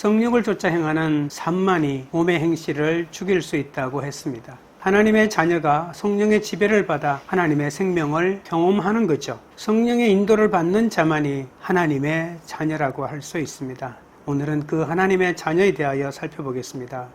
성욕을 쫓아 행하는 산만이 몸의 행실을 죽일 수 있다고 했습니다. 하나님의 자녀가 성령의 지배를 받아 하나님의 생명을 경험하는 거죠. 성령의 인도를 받는 자만이 하나님의 자녀라고 할 수 있습니다. 오늘은 그 하나님의 자녀에 대하여 살펴보겠습니다.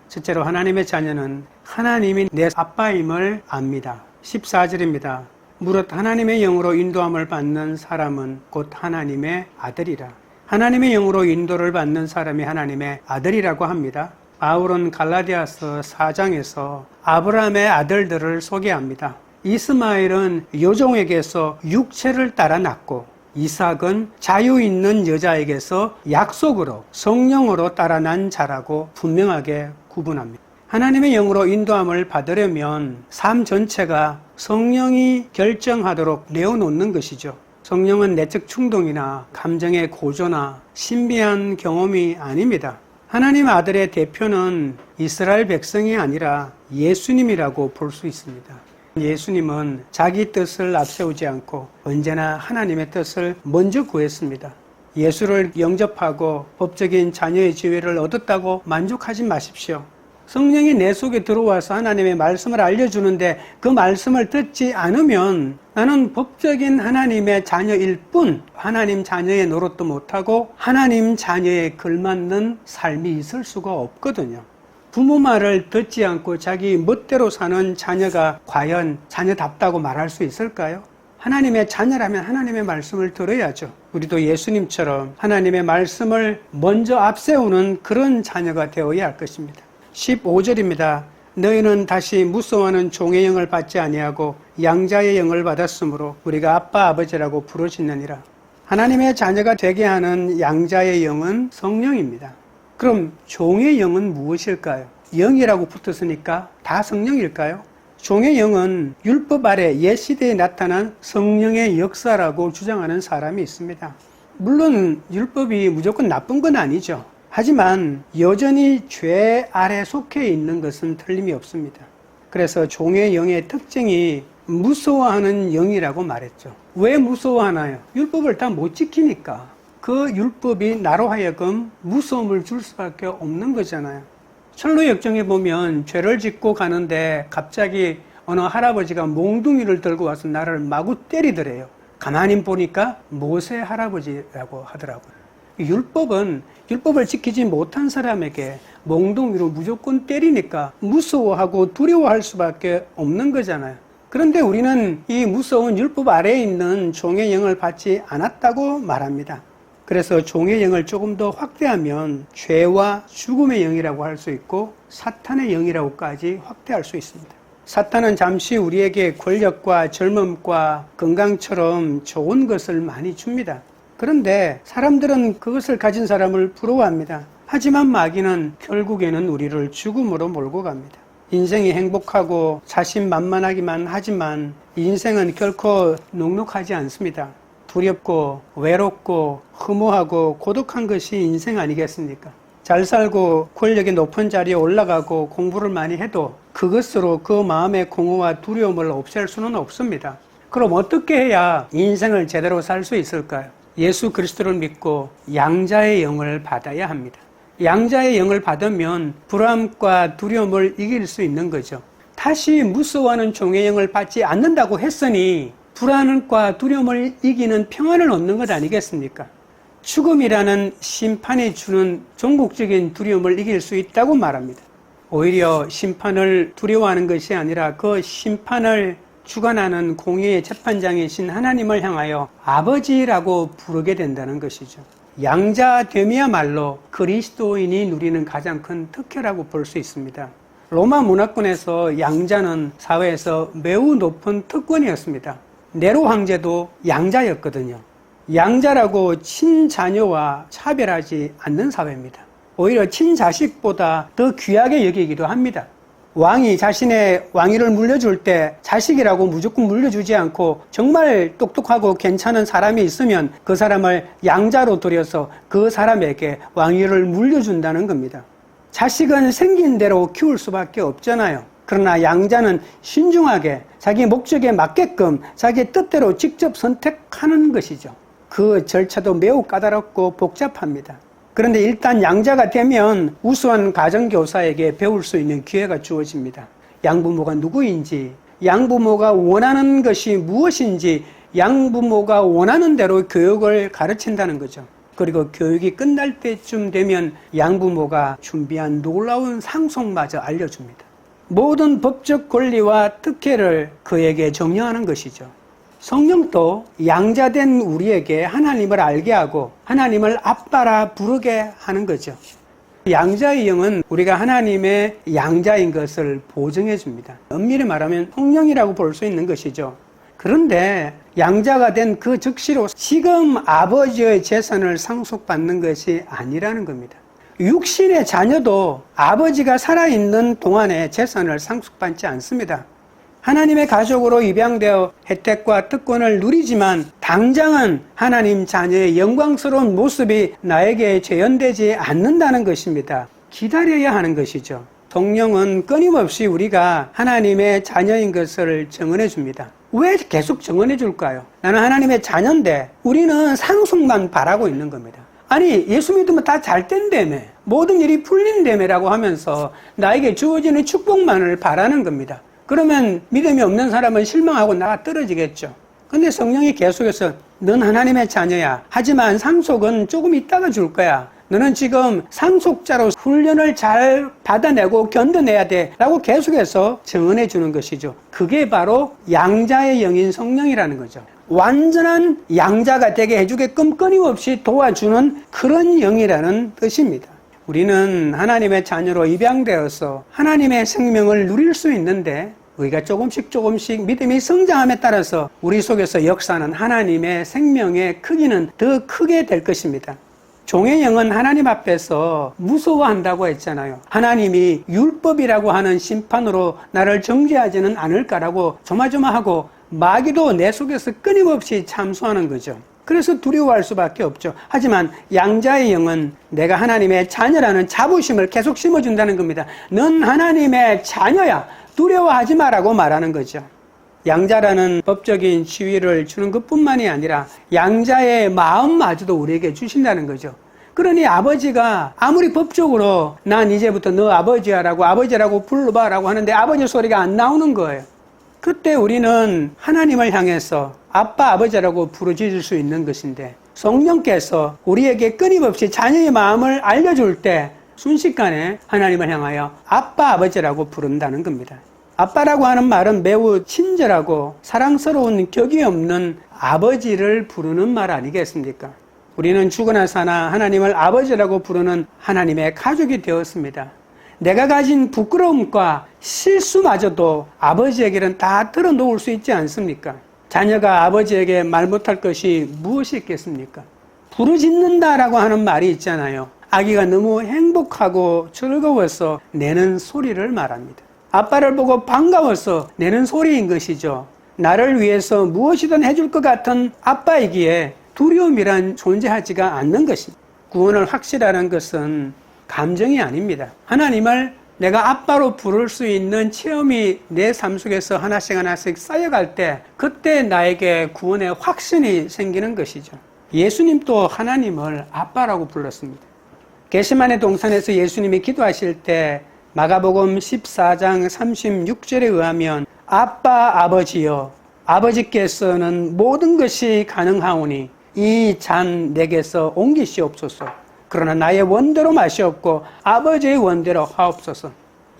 첫째로 하나님의 자녀는 하나님이 내 아빠임을 압니다. 14절입니다. 무릇 하나님의 영으로 인도함을 받는 사람은 곧 하나님의 아들이라. 하나님의 영으로 인도를 받는 사람이 하나님의 아들이라고 합니다. 바울은 갈라디아서 4장에서 아브라함의 아들들을 소개합니다. 이스마엘은 요종에게서 육체를 따라 났고, 이삭은 자유 있는 여자에게서 약속으로 성령으로 따라 난 자라고 분명하게 구분합니다. 하나님의 영으로 인도함을 받으려면 삶 전체가 성령이 결정하도록 내어놓는 것이죠. 성령은 내적 충동이나 감정의 고조나 신비한 경험이 아닙니다. 하나님 아들의 대표는 이스라엘 백성이 아니라 예수님이라고 볼 수 있습니다. 예수님은 자기 뜻을 앞세우지 않고 언제나 하나님의 뜻을 먼저 구했습니다. 예수를 영접하고 법적인 자녀의 지위를 얻었다고 만족하지 마십시오. 성령이 내 속에 들어와서 하나님의 말씀을 알려주는데 그 말씀을 듣지 않으면 나는 법적인 하나님의 자녀일 뿐 하나님 자녀의 노릇도 못하고 하나님 자녀에 걸맞는 삶이 있을 수가 없거든요. 부모 말을 듣지 않고 자기 멋대로 사는 자녀가 과연 자녀답다고 말할 수 있을까요? 하나님의 자녀라면 하나님의 말씀을 들어야죠. 우리도 예수님처럼 하나님의 말씀을 먼저 앞세우는 그런 자녀가 되어야 할 것입니다. 15절입니다. 너희는 다시 무서워하는 종의 영을 받지 아니하고 양자의 영을 받았으므로 우리가 아빠 아버지라고 부르짖느니라. 하나님의 자녀가 되게 하는 양자의 영은 성령입니다. 그럼 종의 영은 무엇일까요? 영이라고 붙었으니까 다 성령일까요? 종의 영은 율법 아래 옛 시대에 나타난 성령의 역사라고 주장하는 사람이 있습니다. 물론 율법이 무조건 나쁜 건 아니죠. 하지만 여전히 죄 아래 속해 있는 것은 틀림이 없습니다. 그래서 종의 영의 특징이 무서워하는 영이라고 말했죠. 왜 무서워하나요? 율법을 다 못 지키니까. 그 율법이 나로 하여금 무서움을 줄 수밖에 없는 거잖아요. 철로 역정에 보면 죄를 짓고 가는데 갑자기 어느 할아버지가 몽둥이를 들고 와서 나를 마구 때리더래요. 가만히 보니까 모세 할아버지라고 하더라고요. 율법을 지키지 못한 사람에게 몽둥이로 무조건 때리니까 무서워하고 두려워할 수밖에 없는 거잖아요. 그런데 우리는 이 무서운 율법 아래에 있는 종의 영을 받지 않았다고 말합니다. 그래서 종의 영을 조금 더 확대하면 죄와 죽음의 영이라고 할 수 있고 사탄의 영이라고까지 확대할 수 있습니다. 사탄은 잠시 우리에게 권력과 젊음과 건강처럼 좋은 것을 많이 줍니다. 그런데 사람들은 그것을 가진 사람을 부러워합니다. 하지만 마귀는 결국에는 우리를 죽음으로 몰고 갑니다. 인생이 행복하고 자신만만하기만 하지만 인생은 결코 넉넉하지 않습니다. 두렵고 외롭고 허무하고 고독한 것이 인생 아니겠습니까? 잘 살고 권력의 높은 자리에 올라가고 공부를 많이 해도 그것으로 그 마음의 공허와 두려움을 없앨 수는 없습니다. 그럼 어떻게 해야 인생을 제대로 살 수 있을까요? 예수 그리스도를 믿고 양자의 영을 받아야 합니다. 양자의 영을 받으면 불안과 두려움을 이길 수 있는 거죠. 다시 무서워하는 종의 영을 받지 않는다고 했으니 불안과 두려움을 이기는 평안을 얻는 것 아니겠습니까? 죽음이라는 심판이 주는 종국적인 두려움을 이길 수 있다고 말합니다. 오히려 심판을 두려워하는 것이 아니라 그 심판을 주관하는 공의의 재판장이신 하나님을 향하여 아버지라고 부르게 된다는 것이죠. 양자됨이야말로 그리스도인이 누리는 가장 큰 특혜라고 볼 수 있습니다. 로마 문화권에서 양자는 사회에서 매우 높은 특권이었습니다. 네로 황제도 양자였거든요. 양자라고 친자녀와 차별하지 않는 사회입니다. 오히려 친자식보다 더 귀하게 여기기도 합니다. 왕이 자신의 왕위를 물려줄 때 자식이라고 무조건 물려주지 않고 정말 똑똑하고 괜찮은 사람이 있으면 그 사람을 양자로 들여서 그 사람에게 왕위를 물려준다는 겁니다. 자식은 생긴 대로 키울 수밖에 없잖아요. 그러나 양자는 신중하게 자기 목적에 맞게끔 자기 뜻대로 직접 선택하는 것이죠. 그 절차도 매우 까다롭고 복잡합니다. 그런데 일단 양자가 되면 우수한 가정교사에게 배울 수 있는 기회가 주어집니다. 양부모가 누구인지, 양부모가 원하는 것이 무엇인지, 양부모가 원하는 대로 교육을 가르친다는 거죠. 그리고 교육이 끝날 때쯤 되면 양부모가 준비한 놀라운 상속마저 알려줍니다. 모든 법적 권리와 특혜를 그에게 정려하는 것이죠. 성령도 양자된 우리에게 하나님을 알게 하고 하나님을 아빠라 부르게 하는 거죠. 양자의 영은 우리가 하나님의 양자인 것을 보증해 줍니다. 엄밀히 말하면 성령이라고 볼 수 있는 것이죠. 그런데 양자가 된 그 즉시로 지금 아버지의 재산을 상속받는 것이 아니라는 겁니다. 육신의 자녀도 아버지가 살아있는 동안에 재산을 상속받지 않습니다. 하나님의 가족으로 입양되어 혜택과 특권을 누리지만 당장은 하나님 자녀의 영광스러운 모습이 나에게 재현되지 않는다는 것입니다. 기다려야 하는 것이죠. 성령은 끊임없이 우리가 하나님의 자녀인 것을 증언해 줍니다. 왜 계속 증언해 줄까요? 나는 하나님의 자녀인데 우리는 상속만 바라고 있는 겁니다. 아니, 예수 믿으면 다 잘 된다며, 모든 일이 풀린다며라고 하면서 나에게 주어지는 축복만을 바라는 겁니다. 그러면 믿음이 없는 사람은 실망하고 나가 떨어지겠죠. 근데 성령이 계속해서 넌 하나님의 자녀야. 하지만 상속은 조금 있다가 줄 거야. 너는 지금 상속자로 훈련을 잘 받아내고 견뎌내야 돼 라고 계속해서 증언해 주는 것이죠. 그게 바로 양자의 영인 성령이라는 거죠. 완전한 양자가 되게 해주게끔 끊임없이 도와주는 그런 영이라는 뜻입니다. 우리는 하나님의 자녀로 입양되어서 하나님의 생명을 누릴 수 있는데 우리가 조금씩 믿음이 성장함에 따라서 우리 속에서 역사하는 하나님의 생명의 크기는 더 크게 될 것입니다. 종의 영은 하나님 앞에서 무서워한다고 했잖아요. 하나님이 율법이라고 하는 심판으로 나를 정죄하지는 않을까라고 조마조마하고 마귀도 내 속에서 끊임없이 참소하는 거죠. 그래서 두려워할 수밖에 없죠. 하지만 양자의 영은 내가 하나님의 자녀라는 자부심을 계속 심어준다는 겁니다. 넌 하나님의 자녀야. 두려워하지 마라고 말하는 거죠. 양자라는 법적인 지위를 주는 것뿐만이 아니라 양자의 마음마저도 우리에게 주신다는 거죠. 그러니 아버지가 아무리 법적으로 난 이제부터 너 아버지야라고 아버지라고 불러봐라고 하는데 아버지 소리가 안 나오는 거예요. 그때 우리는 하나님을 향해서 아빠 아버지라고 부르짖을 수 있는 것인데 성령께서 우리에게 끊임없이 자녀의 마음을 알려줄 때 순식간에 하나님을 향하여 아빠 아버지라고 부른다는 겁니다. 아빠라고 하는 말은 매우 친절하고 사랑스러운 격이 없는 아버지를 부르는 말 아니겠습니까? 우리는 죽으나 사나 하나님을 아버지라고 부르는 하나님의 가족이 되었습니다. 내가 가진 부끄러움과 실수마저도 아버지에게는 다 털어놓을 수 있지 않습니까? 자녀가 아버지에게 말 못할 것이 무엇이 있겠습니까? 부르짖는다라고 하는 말이 있잖아요. 아기가 너무 행복하고 즐거워서 내는 소리를 말합니다. 아빠를 보고 반가워서 내는 소리인 것이죠. 나를 위해서 무엇이든 해줄 것 같은 아빠이기에 두려움이란 존재하지가 않는 것입니다. 구원을 확실하는 것은 감정이 아닙니다. 하나님을 내가 아빠로 부를 수 있는 체험이 내 삶 속에서 하나씩 쌓여갈 때 그때 나에게 구원의 확신이 생기는 것이죠. 예수님도 하나님을 아빠라고 불렀습니다. 겟세마네 동산에서 예수님이 기도하실 때 마가복음 14장 36절에 의하면 아빠 아버지여 아버지께서는 모든 것이 가능하오니 이 잔 내게서 옮기시옵소서. 그러나 나의 원대로 마시옵고 아버지의 원대로 하옵소서.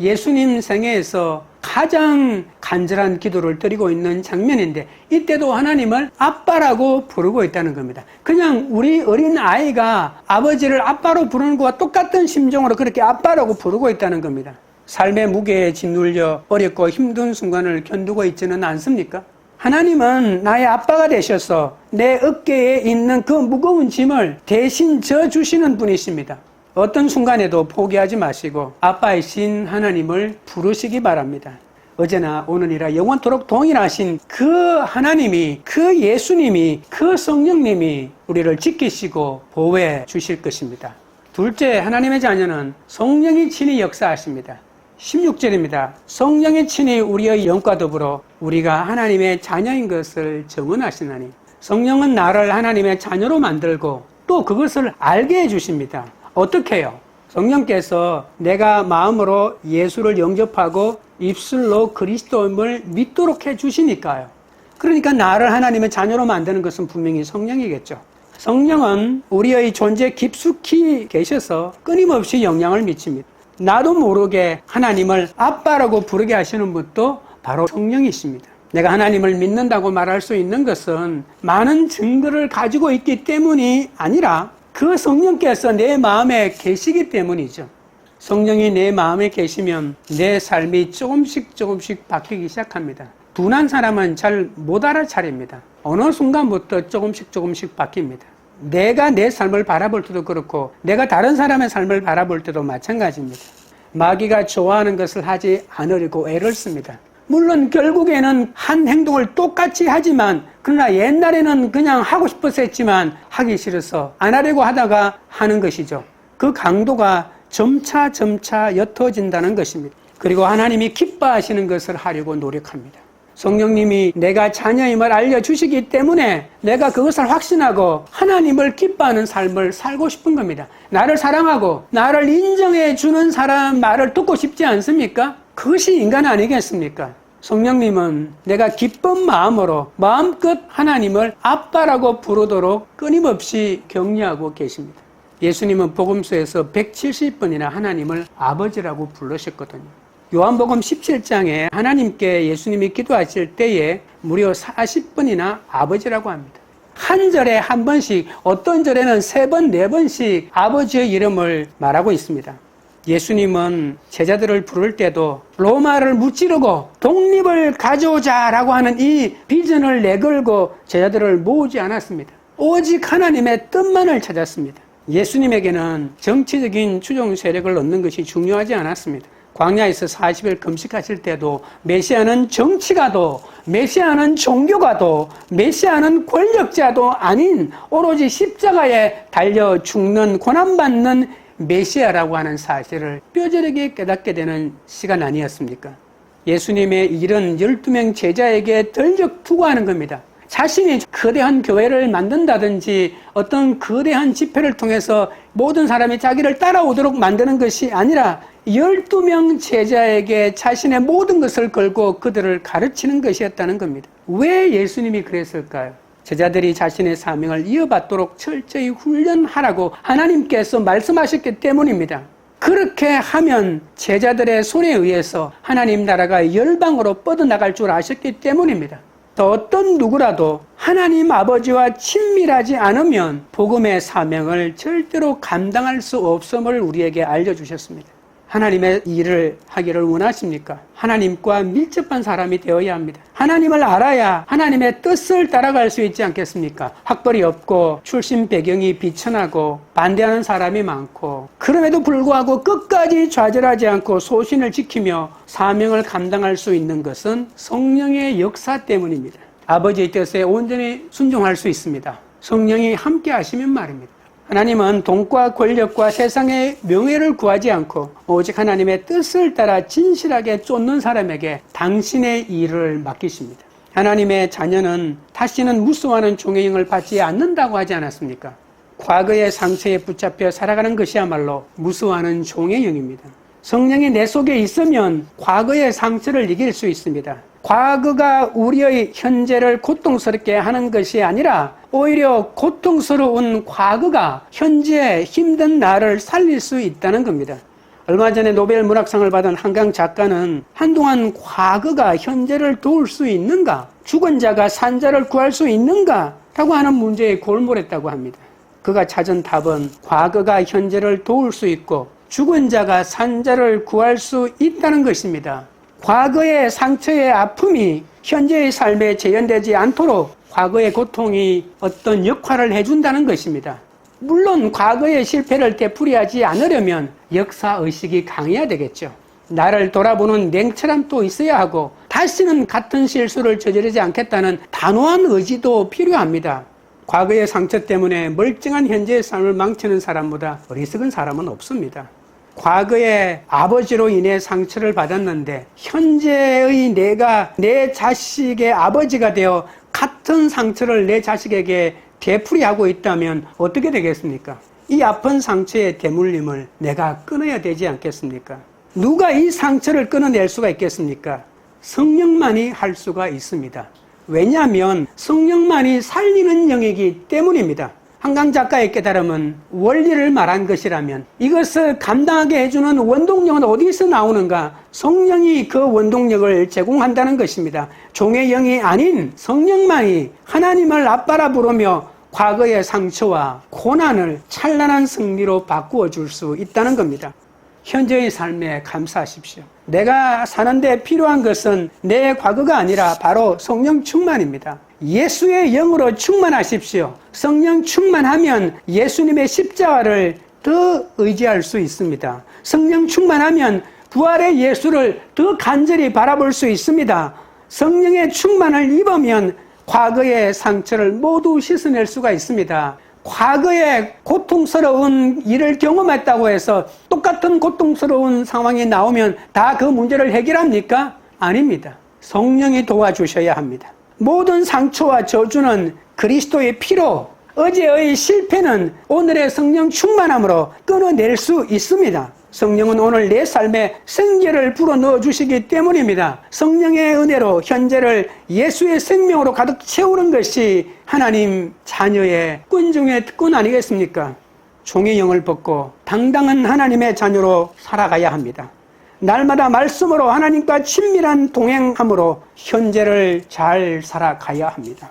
예수님 생애에서 가장 간절한 기도를 드리고 있는 장면인데 이때도 하나님을 아빠라고 부르고 있다는 겁니다. 그냥 우리 어린 아이가 아버지를 아빠로 부르는 것과 똑같은 심정으로 그렇게 아빠라고 부르고 있다는 겁니다. 삶의 무게에 짓눌려 어렵고 힘든 순간을 견디고 있지는 않습니까? 하나님은 나의 아빠가 되셔서 내 어깨에 있는 그 무거운 짐을 대신 져주시는 분이십니다. 어떤 순간에도 포기하지 마시고 아빠이신 하나님을 부르시기 바랍니다. 어제나 오늘이라 영원토록 동일하신 그 하나님이, 그 예수님이, 그 성령님이 우리를 지키시고 보호해 주실 것입니다. 둘째, 하나님의 자녀는 성령이 친히 역사하십니다. 16절입니다. 성령이 친히 우리의 영과 더불어 우리가 하나님의 자녀인 것을 증언하시나니 성령은 나를 하나님의 자녀로 만들고 또 그것을 알게 해주십니다. 어떻게 해요? 성령께서 내가 마음으로 예수를 영접하고 입술로 그리스도임을 믿도록 해주시니까요. 그러니까 나를 하나님의 자녀로 만드는 것은 분명히 성령이겠죠. 성령은 우리의 존재에 깊숙이 계셔서 끊임없이 영향을 미칩니다. 나도 모르게 하나님을 아빠라고 부르게 하시는 분도 바로 성령이십니다. 내가 하나님을 믿는다고 말할 수 있는 것은 많은 증거를 가지고 있기 때문이 아니라 그 성령께서 내 마음에 계시기 때문이죠. 성령이 내 마음에 계시면 내 삶이 조금씩 바뀌기 시작합니다. 둔한 사람은 잘 못 알아차립니다. 어느 순간부터 조금씩 바뀝니다. 내가 내 삶을 바라볼 때도 그렇고 내가 다른 사람의 삶을 바라볼 때도 마찬가지입니다. 마귀가 좋아하는 것을 하지 않으려고 애를 씁니다. 물론 결국에는 한 행동을 똑같이 하지만 그러나 옛날에는 그냥 하고 싶어서 했지만 하기 싫어서 안 하려고 하다가 하는 것이죠. 그 강도가 점차 옅어진다는 것입니다. 그리고 하나님이 기뻐하시는 것을 하려고 노력합니다. 성령님이 내가 자녀임을 알려주시기 때문에 내가 그것을 확신하고 하나님을 기뻐하는 삶을 살고 싶은 겁니다. 나를 사랑하고 나를 인정해 주는 사람 말을 듣고 싶지 않습니까? 그것이 인간 아니겠습니까? 성령님은 내가 기쁜 마음으로 마음껏 하나님을 아빠라고 부르도록 끊임없이 격려하고 계십니다. 예수님은 복음서에서 170번이나 하나님을 아버지라고 부르셨거든요. 요한복음 17장에 하나님께 예수님이 기도하실 때에 무려 40번이나 아버지라고 합니다. 한 절에 한 번씩, 어떤 절에는 3번, 4번씩 아버지의 이름을 말하고 있습니다. 예수님은 제자들을 부를 때도 로마를 무찌르고 독립을 가져오자라고 하는 이 비전을 내걸고 제자들을 모으지 않았습니다. 오직 하나님의 뜻만을 찾았습니다. 예수님에게는 정치적인 추종 세력을 얻는 것이 중요하지 않았습니다. 광야에서 40일 금식하실 때도 메시아는 정치가도, 메시아는 종교가도, 메시아는 권력자도 아닌 오로지 십자가에 달려 죽는 고난받는 메시아라고 하는 사실을 뼈저리게 깨닫게 되는 시간 아니었습니까? 예수님의 일은 12명 제자에게 덜적 투구하는 겁니다. 자신이 거대한 교회를 만든다든지 어떤 거대한 집회를 통해서 모든 사람이 자기를 따라오도록 만드는 것이 아니라 12명 제자에게 자신의 모든 것을 걸고 그들을 가르치는 것이었다는 겁니다. 왜 예수님이 그랬을까요? 제자들이 자신의 사명을 이어받도록 철저히 훈련하라고 하나님께서 말씀하셨기 때문입니다. 그렇게 하면 제자들의 손에 의해서 하나님 나라가 열방으로 뻗어나갈 줄 아셨기 때문입니다. 또 어떤 누구라도 하나님 아버지와 친밀하지 않으면 복음의 사명을 절대로 감당할 수 없음을 우리에게 알려주셨습니다. 하나님의 일을 하기를 원하십니까? 하나님과 밀접한 사람이 되어야 합니다. 하나님을 알아야 하나님의 뜻을 따라갈 수 있지 않겠습니까? 학벌이 없고 출신 배경이 비천하고 반대하는 사람이 많고 그럼에도 불구하고 끝까지 좌절하지 않고 소신을 지키며 사명을 감당할 수 있는 것은 성령의 역사 때문입니다. 아버지의 뜻에 온전히 순종할 수 있습니다. 성령이 함께 하시면 말입니다. 하나님은 돈과 권력과 세상의 명예를 구하지 않고 오직 하나님의 뜻을 따라 진실하게 쫓는 사람에게 당신의 일을 맡기십니다. 하나님의 자녀는 다시는 무수하는 종의 영을 받지 않는다고 하지 않았습니까? 과거의 상처에 붙잡혀 살아가는 것이야말로 무수하는 종의 영입니다. 성령이 내 속에 있으면 과거의 상처를 이길 수 있습니다. 과거가 우리의 현재를 고통스럽게 하는 것이 아니라 오히려 고통스러운 과거가 현재 힘든 나를 살릴 수 있다는 겁니다. 얼마 전에 노벨 문학상을 받은 한강 작가는 한동안 과거가 현재를 도울 수 있는가? 죽은 자가 산자를 구할 수 있는가? 라고 하는 문제에 골몰했다고 합니다. 그가 찾은 답은 과거가 현재를 도울 수 있고 죽은 자가 산자를 구할 수 있다는 것입니다. 과거의 상처의 아픔이 현재의 삶에 재현되지 않도록 과거의 고통이 어떤 역할을 해준다는 것입니다. 물론 과거의 실패를 되풀이하지 않으려면 역사의식이 강해야 되겠죠. 나를 돌아보는 냉철함도 있어야 하고 다시는 같은 실수를 저지르지 않겠다는 단호한 의지도 필요합니다. 과거의 상처 때문에 멀쩡한 현재의 삶을 망치는 사람보다 어리석은 사람은 없습니다. 과거의 아버지로 인해 상처를 받았는데 현재의 내가 내 자식의 아버지가 되어 같은 상처를 내 자식에게 되풀이하고 있다면 어떻게 되겠습니까? 이 아픈 상처의 대물림을 내가 끊어야 되지 않겠습니까? 누가 이 상처를 끊어낼 수가 있겠습니까? 성령만이 할 수가 있습니다. 왜냐하면 성령만이 살리는 영이기 때문입니다. 한강 작가의 깨달음은 원리를 말한 것이라면 이것을 감당하게 해주는 원동력은 어디서 나오는가? 성령이 그 원동력을 제공한다는 것입니다. 종의 영이 아닌 성령만이 하나님을 아빠라 부르며 과거의 상처와 고난을 찬란한 승리로 바꾸어 줄 수 있다는 겁니다. 현재의 삶에 감사하십시오. 내가 사는데 필요한 것은 내 과거가 아니라 바로 성령 충만입니다. 예수의 영으로 충만하십시오. 성령 충만하면 예수님의 십자가를 더 의지할 수 있습니다. 성령 충만하면 부활의 예수를 더 간절히 바라볼 수 있습니다. 성령의 충만을 입으면 과거의 상처를 모두 씻어낼 수가 있습니다. 과거에 고통스러운 일을 경험했다고 해서 똑같은 고통스러운 상황이 나오면 다 그 문제를 해결합니까? 아닙니다. 성령이 도와주셔야 합니다. 모든 상처와 저주는 그리스도의 피로, 어제의 실패는 오늘의 성령 충만함으로 끊어낼 수 있습니다. 성령은 오늘 내 삶에 생기를 불어넣어 주시기 때문입니다. 성령의 은혜로 현재를 예수의 생명으로 가득 채우는 것이 하나님 자녀의 특권 중의 특권 아니겠습니까? 종의 영을 벗고 당당한 하나님의 자녀로 살아가야 합니다. 날마다 말씀으로 하나님과 친밀한 동행함으로 현재를 잘 살아가야 합니다.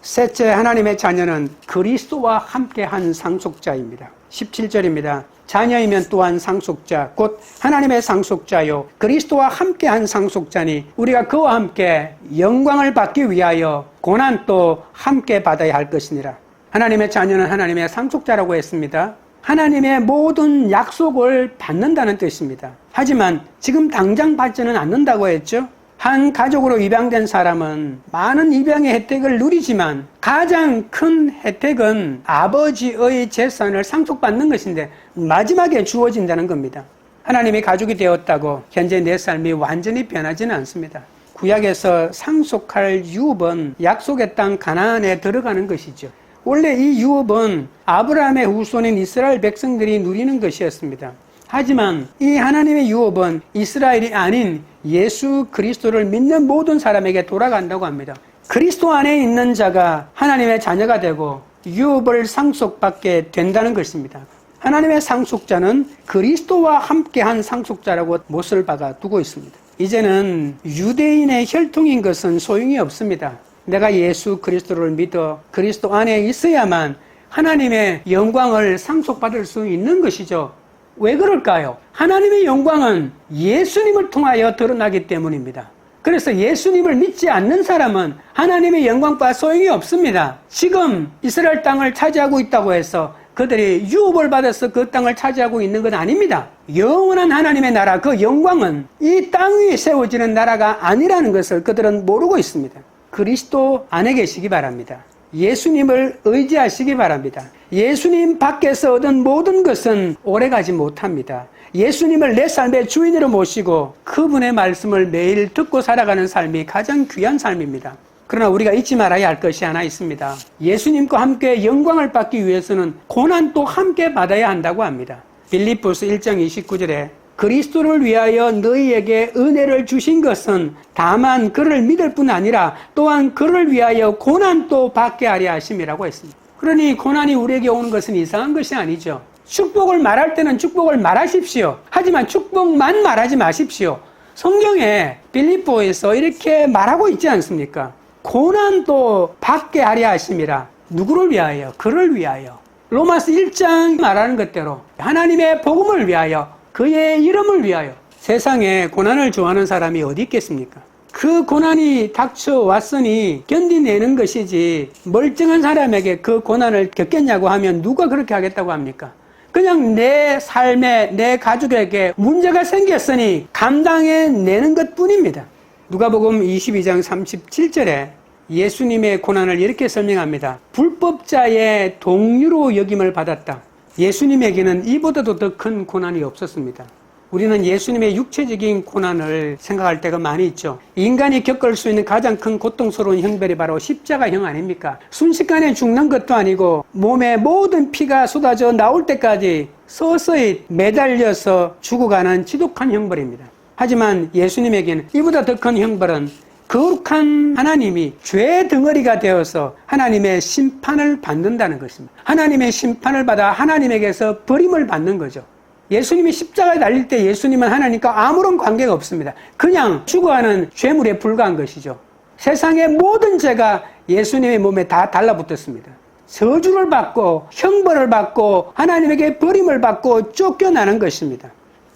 셋째, 하나님의 자녀는 그리스도와 함께한 상속자입니다. 17절입니다. 자녀이면 또한 상속자, 곧 하나님의 상속자요 그리스도와 함께한 상속자니 우리가 그와 함께 영광을 받기 위하여 고난도 함께 받아야 할 것이니라. 하나님의 자녀는 하나님의 상속자라고 했습니다. 하나님의 모든 약속을 받는다는 뜻입니다. 하지만 지금 당장 받지는 않는다고 했죠. 한 가족으로 입양된 사람은 많은 입양의 혜택을 누리지만 가장 큰 혜택은 아버지의 재산을 상속받는 것인데 마지막에 주어진다는 겁니다. 하나님이 가족이 되었다고 현재 내 삶이 완전히 변하지는 않습니다. 구약에서 상속할 유업은 약속의 땅 가나안에 들어가는 것이죠. 원래 이 유업은 아브라함의 후손인 이스라엘 백성들이 누리는 것이었습니다. 하지만 이 하나님의 유업은 이스라엘이 아닌 예수 그리스도를 믿는 모든 사람에게 돌아간다고 합니다. 그리스도 안에 있는 자가 하나님의 자녀가 되고 유업을 상속받게 된다는 것입니다. 하나님의 상속자는 그리스도와 함께한 상속자라고 못을 박아 두고 있습니다. 이제는 유대인의 혈통인 것은 소용이 없습니다. 내가 예수 그리스도를 믿어 그리스도 안에 있어야만 하나님의 영광을 상속받을 수 있는 것이죠. 왜 그럴까요? 하나님의 영광은 예수님을 통하여 드러나기 때문입니다. 그래서 예수님을 믿지 않는 사람은 하나님의 영광과 소용이 없습니다. 지금 이스라엘 땅을 차지하고 있다고 해서 그들이 유업을 받아서 그 땅을 차지하고 있는 건 아닙니다. 영원한 하나님의 나라, 그 영광은 이 땅 위에 세워지는 나라가 아니라는 것을 그들은 모르고 있습니다. 그리스도 안에 계시기 바랍니다. 예수님을 의지하시기 바랍니다. 예수님 밖에서 얻은 모든 것은 오래가지 못합니다. 예수님을 내 삶의 주인으로 모시고 그분의 말씀을 매일 듣고 살아가는 삶이 가장 귀한 삶입니다. 그러나 우리가 잊지 말아야 할 것이 하나 있습니다. 예수님과 함께 영광을 받기 위해서는 고난도 함께 받아야 한다고 합니다. 빌립보서 1장 29절에 그리스도를 위하여 너희에게 은혜를 주신 것은 다만 그를 믿을 뿐 아니라 또한 그를 위하여 고난도 받게 하려 하심이라고 했습니다. 그러니 고난이 우리에게 오는 것은 이상한 것이 아니죠. 축복을 말할 때는 축복을 말하십시오. 하지만 축복만 말하지 마십시오. 성경에 빌립보에서 이렇게 말하고 있지 않습니까? 고난도 받게 하려 하심이라. 누구를 위하여? 그를 위하여. 로마서 1장 말하는 것대로 하나님의 복음을 위하여, 그의 이름을 위하여. 세상에 고난을 좋아하는 사람이 어디 있겠습니까? 그 고난이 닥쳐왔으니 견디내는 것이지 멀쩡한 사람에게 그 고난을 겪겠냐고 하면 누가 그렇게 하겠다고 합니까? 그냥 내 삶에, 내 가족에게 문제가 생겼으니 감당해내는 것뿐입니다. 누가복음 22장 37절에 예수님의 고난을 이렇게 설명합니다. 불법자의 동류로 여김을 받았다. 예수님에게는 이보다도 더 큰 고난이 없었습니다. 우리는 예수님의 육체적인 고난을 생각할 때가 많이 있죠. 인간이 겪을 수 있는 가장 큰 고통스러운 형벌이 바로 십자가형 아닙니까? 순식간에 죽는 것도 아니고 몸에 모든 피가 쏟아져 나올 때까지 서서히 매달려서 죽어가는 지독한 형벌입니다. 하지만 예수님에게는 이보다 더 큰 형벌은 거룩한 하나님이 죄 덩어리가 되어서 하나님의 심판을 받는다는 것입니다. 하나님의 심판을 받아 하나님에게서 버림을 받는 거죠. 예수님이 십자가에 달릴 때 예수님은 하나님과 아무런 관계가 없습니다. 그냥 죽어가는 죄물에 불과한 것이죠. 세상의 모든 죄가 예수님의 몸에 다 달라붙었습니다. 저주를 받고 형벌을 받고 하나님에게 버림을 받고 쫓겨나는 것입니다.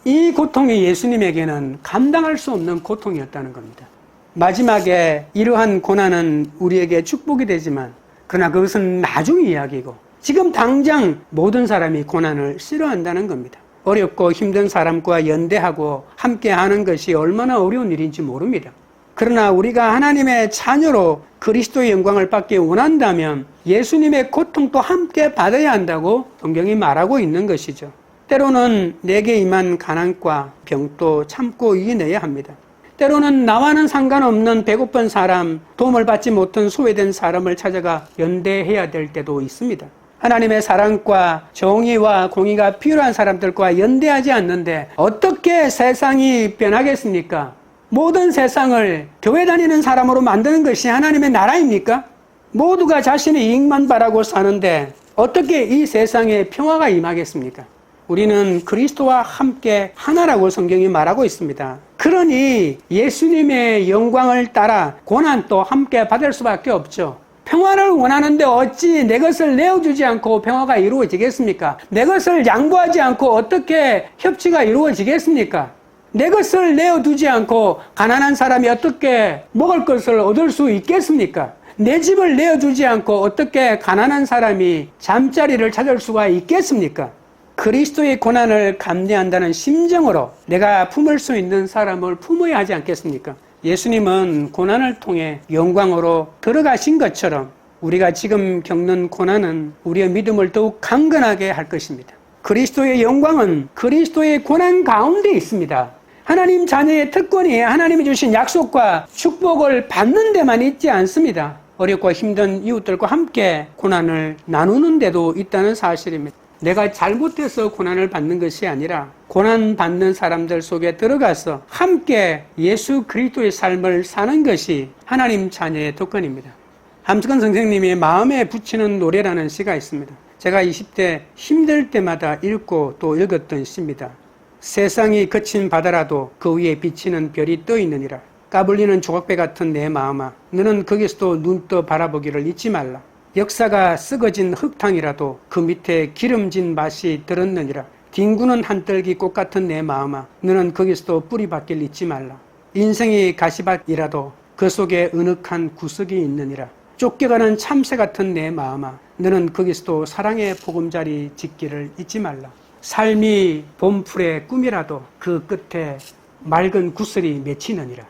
이 고통이 예수님에게는 감당할 수 없는 고통이었다는 겁니다. 마지막에 이러한 고난은 우리에게 축복이 되지만 그러나 그것은 나중의 이야기고 지금 당장 모든 사람이 고난을 싫어한다는 겁니다. 어렵고 힘든 사람과 연대하고 함께하는 것이 얼마나 어려운 일인지 모릅니다. 그러나 우리가 하나님의 자녀로 그리스도의 영광을 받기 원한다면 예수님의 고통도 함께 받아야 한다고 성경이 말하고 있는 것이죠. 때로는 내게 임한 가난과 병도 참고 이겨내야 합니다. 때로는 나와는 상관없는 배고픈 사람, 도움을 받지 못한 소외된 사람을 찾아가 연대해야 될 때도 있습니다. 하나님의 사랑과 정의와 공의가 필요한 사람들과 연대하지 않는데 어떻게 세상이 변하겠습니까? 모든 세상을 교회 다니는 사람으로 만드는 것이 하나님의 나라입니까? 모두가 자신의 이익만 바라고 사는데 어떻게 이 세상에 평화가 임하겠습니까? 우리는 그리스도와 함께 하나라고 성경이 말하고 있습니다. 그러니 예수님의 영광을 따라 고난도 함께 받을 수밖에 없죠. 평화를 원하는데 어찌 내 것을 내어주지 않고 평화가 이루어지겠습니까? 내 것을 양보하지 않고 어떻게 협치가 이루어지겠습니까? 내 것을 내어두지 않고 가난한 사람이 어떻게 먹을 것을 얻을 수 있겠습니까? 내 집을 내어주지 않고 어떻게 가난한 사람이 잠자리를 찾을 수가 있겠습니까? 그리스도의 고난을 감내한다는 심정으로 내가 품을 수 있는 사람을 품어야 하지 않겠습니까? 예수님은 고난을 통해 영광으로 들어가신 것처럼 우리가 지금 겪는 고난은 우리의 믿음을 더욱 강건하게 할 것입니다. 그리스도의 영광은 그리스도의 고난 가운데 있습니다. 하나님 자녀의 특권이 하나님이 주신 약속과 축복을 받는 데만 있지 않습니다. 어렵고 힘든 이웃들과 함께 고난을 나누는 데도 있다는 사실입니다. 내가 잘못해서 고난을 받는 것이 아니라 고난받는 사람들 속에 들어가서 함께 예수 그리스도의 삶을 사는 것이 하나님 자녀의 특권입니다. 함석헌 선생님이 마음에 붙이는 노래라는 시가 있습니다. 제가 20대 힘들 때마다 읽고 또 읽었던 시입니다. 세상이 거친 바다라도 그 위에 비치는 별이 떠 있느니라. 까불리는 조각배 같은 내 마음아, 너는 거기서도 눈 떠 바라보기를 잊지 말라. 역사가 썩어진 흙탕이라도 그 밑에 기름진 맛이 들었느니라. 뒹구는 한떨기 꽃 같은 내 마음아, 너는 거기서도 뿌리박기를 잊지 말라. 인생이 가시밭이라도 그 속에 은흑한 구석이 있느니라. 쫓겨가는 참새 같은 내 마음아, 너는 거기서도 사랑의 보금자리 짓기를 잊지 말라. 삶이 봄풀의 꿈이라도 그 끝에 맑은 구슬이 맺히느니라.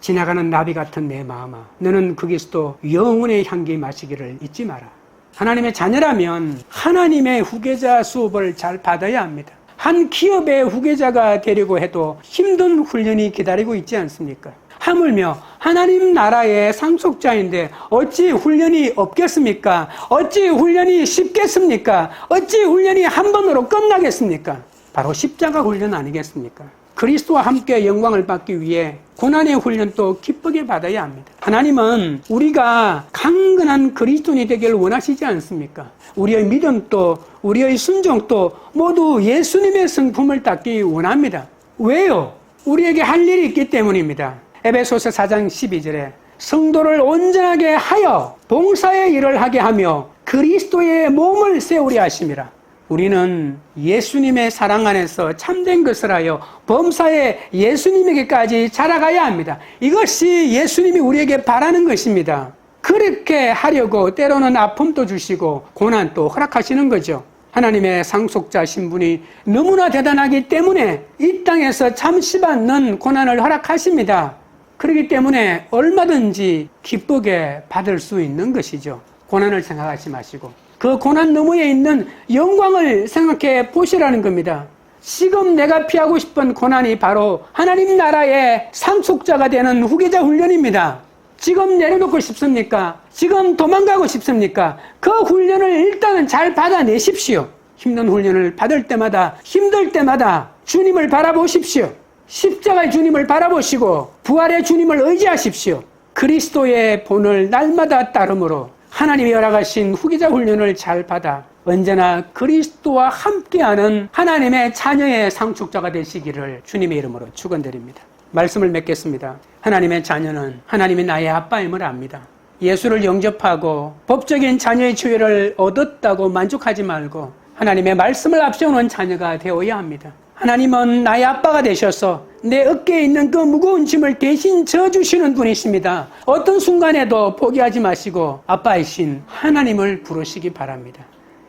지나가는 나비 같은 내 마음아, 너는 거기서도 영혼의 향기 마시기를 잊지 마라. 하나님의 자녀라면 하나님의 후계자 수업을 잘 받아야 합니다. 한 기업의 후계자가 되려고 해도 힘든 훈련이 기다리고 있지 않습니까? 하물며 하나님 나라의 상속자인데 어찌 훈련이 없겠습니까? 어찌 훈련이 쉽겠습니까? 어찌 훈련이 한 번으로 끝나겠습니까? 바로 십자가 훈련 아니겠습니까? 그리스도와 함께 영광을 받기 위해 고난의 훈련도 기쁘게 받아야 합니다. 하나님은 우리가 강건한 그리스도인이 되기를 원하시지 않습니까? 우리의 믿음도 우리의 순종도 모두 예수님의 성품을 닦기 원합니다. 왜요? 우리에게 할 일이 있기 때문입니다. 에베소서 4장 12절에 성도를 온전하게 하여 봉사의 일을 하게 하며 그리스도의 몸을 세우려 하심이라. 우리는 예수님의 사랑 안에서 참된 것을 하여 범사에 예수님에게까지 자라가야 합니다. 이것이 예수님이 우리에게 바라는 것입니다. 그렇게 하려고 때로는 아픔도 주시고 고난도 허락하시는 거죠. 하나님의 상속자 신분이 너무나 대단하기 때문에 이 땅에서 잠시 받는 고난을 허락하십니다. 그렇기 때문에 얼마든지 기쁘게 받을 수 있는 것이죠. 고난을 생각하지 마시고 그 고난 너머에 있는 영광을 생각해 보시라는 겁니다. 지금 내가 피하고 싶은 고난이 바로 하나님 나라의 상속자가 되는 후계자 훈련입니다. 지금 내려놓고 싶습니까? 지금 도망가고 싶습니까? 그 훈련을 일단은 잘 받아내십시오. 힘든 훈련을 받을 때마다, 힘들 때마다 주님을 바라보십시오. 십자가의 주님을 바라보시고 부활의 주님을 의지하십시오. 그리스도의 본을 날마다 따름으로 하나님이 허락하신 후계자 훈련을 잘 받아 언제나 그리스도와 함께하는 하나님의 자녀의 상속자가 되시기를 주님의 이름으로 축원드립니다. 말씀을 맺겠습니다. 하나님의 자녀는 하나님이 나의 아빠임을 압니다. 예수를 영접하고 법적인 자녀의 지위를 얻었다고 만족하지 말고 하나님의 말씀을 앞세우는 자녀가 되어야 합니다. 하나님은 나의 아빠가 되셔서 내 어깨에 있는 그 무거운 짐을 대신 져주시는 분이십니다. 어떤 순간에도 포기하지 마시고 아빠이신 하나님을 부르시기 바랍니다.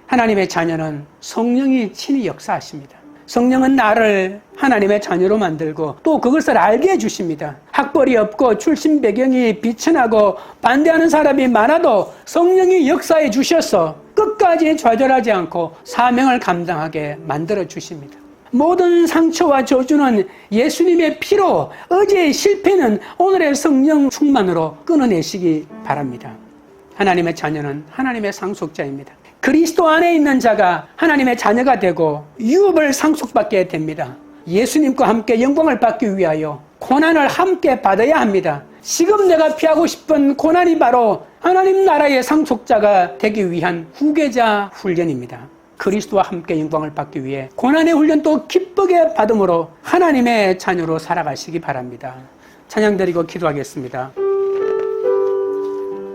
하나님의 자녀는 성령이 친히 역사하십니다. 성령은 나를 하나님의 자녀로 만들고 또 그것을 알게 해주십니다. 학벌이 없고 출신 배경이 비천하고 반대하는 사람이 많아도 성령이 역사해 주셔서 끝까지 좌절하지 않고 사명을 감당하게 만들어 주십니다. 모든 상처와 저주는 예수님의 피로, 어제의 실패는 오늘의 성령 충만으로 끊어내시기 바랍니다. 하나님의 자녀는 하나님의 상속자입니다. 그리스도 안에 있는 자가 하나님의 자녀가 되고 유업을 상속받게 됩니다. 예수님과 함께 영광을 받기 위하여 고난을 함께 받아야 합니다. 지금 내가 피하고 싶은 고난이 바로 하나님 나라의 상속자가 되기 위한 후계자 훈련입니다. 그리스도와 함께 영광을 받기 위해 고난의 훈련도 기쁘게 받음으로 하나님의 자녀로 살아가시기 바랍니다. 찬양 드리고 기도하겠습니다.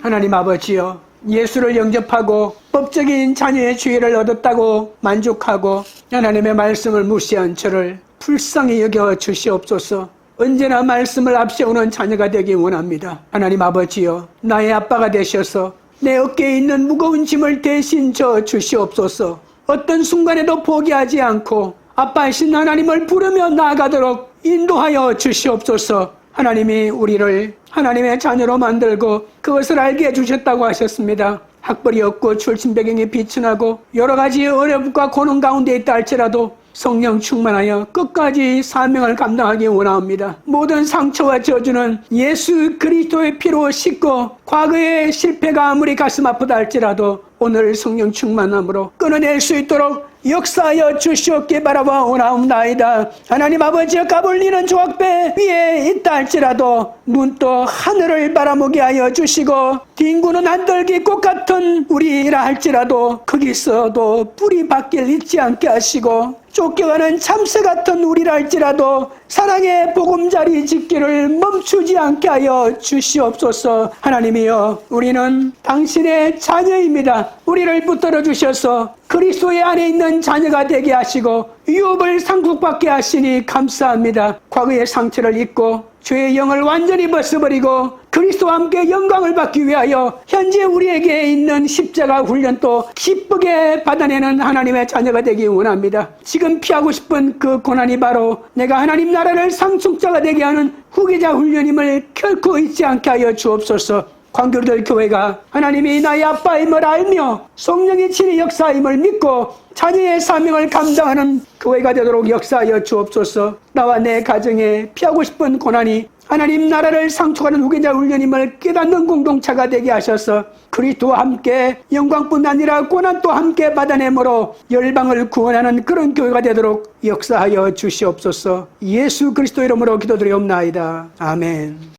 하나님 아버지여, 예수를 영접하고 법적인 자녀의 지위를 얻었다고 만족하고 하나님의 말씀을 무시한 저를 불쌍히 여겨 주시옵소서. 언제나 말씀을 앞세우는 자녀가 되기 원합니다. 하나님 아버지여, 나의 아빠가 되셔서 내 어깨에 있는 무거운 짐을 대신 져 주시옵소서. 어떤 순간에도 포기하지 않고 아빠이신 하나님을 부르며 나아가도록 인도하여 주시옵소서. 하나님이 우리를 하나님의 자녀로 만들고 그것을 알게 해주셨다고 하셨습니다. 학벌이 없고 출신 배경이 비천하고 여러 가지 어려움과 고난 가운데 있다 할지라도 성령 충만하여 끝까지 사명을 감당하기 원합니다. 모든 상처와 저주는 예수 그리스도의 피로 씻고 과거의 실패가 아무리 가슴 아프다 할지라도 오늘 성령 충만함으로 끊어낼 수 있도록 역사하여 주시옵기 바라와 원하옵나이다. 하나님 아버지여, 가볼리는 조각배 위에 있다 할지라도 눈 떠 하늘을 바라보게 하여 주시고 뒹구는 한들기 꽃 같은 우리라 할지라도 거기서도 뿌리 밖을 잊지 않게 하시고 쫓겨가는 참새 같은 우리라 할지라도 사랑의 보금자리 짓기를 멈추지 않게 하여 주시옵소서. 하나님이여, 우리는 당신의 자녀입니다. 우리를 붙들어 주셔서 그리스도의 안에 있는 자녀가 되게 하시고 유업을 상속받게 하시니 감사합니다. 과거의 상처를 잊고 죄의 영을 완전히 벗어버리고 그리스도와 함께 영광을 받기 위하여 현재 우리에게 있는 십자가 훈련도 기쁘게 받아내는 하나님의 자녀가 되기 원합니다. 지금 피하고 싶은 그 고난이 바로 내가 하나님 나라를 상속자가 되게 하는 후계자 훈련임을 결코 잊지 않게 하여 주옵소서. 광교리들 교회가 하나님이 나의 아빠임을 알며 성령의 친히 역사임을 믿고 자녀의 사명을 감당하는 교회가 되도록 역사하여 주옵소서. 나와 내 가정에 피하고 싶은 고난이 하나님 나라를 상속하는 후계자 훈련임을 깨닫는 공동체가 되게 하셔서 그리스도와 함께 영광뿐 아니라 고난도 함께 받아내므로 열방을 구원하는 그런 교회가 되도록 역사하여 주시옵소서. 예수 그리스도 이름으로 기도드리옵나이다. 아멘.